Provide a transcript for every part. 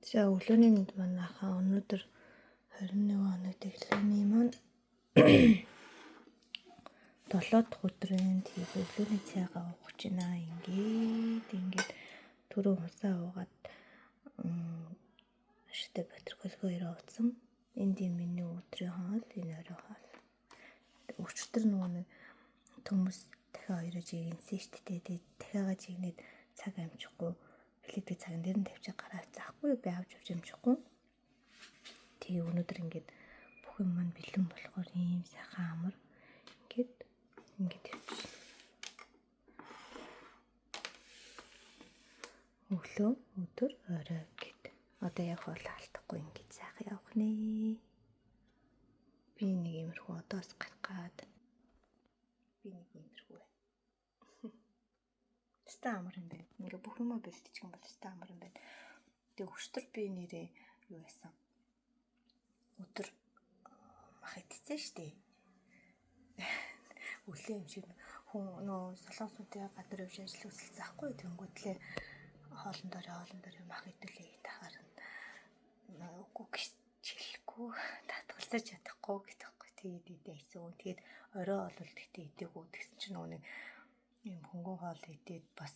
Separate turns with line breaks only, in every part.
За өглөөний мэнд манайхаа өнөөдөр 21 оны тэглэмийн маань 7 дахь өдрийн тийм өглөөний цайгаа уух гэж байна. Ингээд түрүү хусаа уугаад ашигтай батархалгүй ирсэн. Энд юм миний өдрийн хоол, энэ орой хоол. Өчтөр нэг төмөс дахиад хоёроо жигнэсэн шүү дээ. Тэгээд дахиагаа жигнээд цаг амжихгүй плитик цаган дээр нь тавьчих гараа заахгүй би авч амжихгүй. Тэгээ өнөөдөр ингээд бүх юм маань бэлэн болохоор ийм сайхан амар ингээд явчих. Өглөө, өдөр, орой гэд. Одоо яг хоол алдахгүй ингээд сайхан явах нэ. Би нэг иймэрхүү одоос гаргаад би нэг иймэрхүү байна. Амар юм байна. Ингээ бүх юмаа бэлтчих юм бол амар юм байна. Тэгээ өчтөр би нэрээ юу яасан? Өдөр мах идсэн штэ. Өглөө юм шиг хүн нөө солонгосуудын гадар явж ажил үзэл заахгүй тэнгүүтлээ хоолн дорой мах идүүлээ тахаар үгүй чилэхгүй татгалзаж чадахгүй гэдэгхгүй. Тэгээд идээсэн. Тэгээд орой олвол тэгтээ идээгүй гэсэн чинь нөгөө юм хөнгөн хоол идээд бас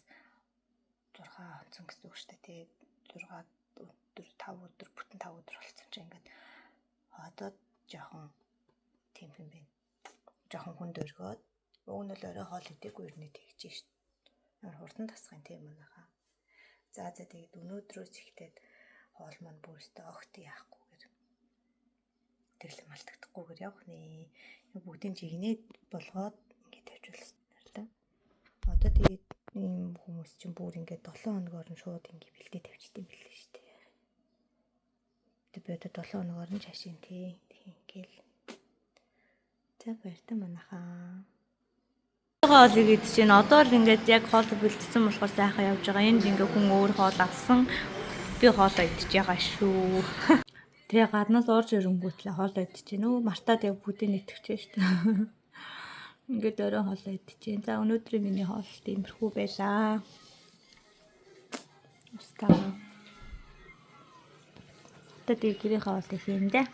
6 онцон гэсэн үг шүү дээ. Тэгээд 6 өдөр 5 өдөр бүтэн 5 өдөр болсон чинь ингээд одоо жоохон тийм юм байна. Жоохон хүнд өргөөд уг нь л орой хоол идээгүй ирнэ тэгж шít. Хурдан тасхын тийм манайхаа. За тэгээд өнөөдрөөс ихтэй хоол маань бүрстэ огт яахгүйгээр тэрлэг малтагдахгүйгээр явах нэ. Бүгдийн жигнээд болгоод ингээд тавьжуулсан. Одоо тэгээд ийм хүмүүс чинь бүр ингээд 7 хоногоор нь шууд ингээд бэлдээ тавьчихдээ билээ шүү дээ. Тэгээд би одоо 7 хоногоор нь чашин тийм ингээл. За баяртай манайхаа. Хоолыг идэж байна. Одоо л ингээд яг хоол бэлдсэн болохоор сайхан явж байгаа. Энд ингээд хүн өөр хоол авсан. Би хоолоо идэж байгаа шүү. Тэгээ гаднаас орж ирэнгүүтлээ хоолоо идэж байна. Мартаад яг бүгдийг итгэвчээ шүү дээ. Ингээд орой хоолоо идчихээн. За өнөөдрийн миний хоол тиймэрхүү байлаа. Устгаа. Тэгээд гэрийн хоол их юм даа.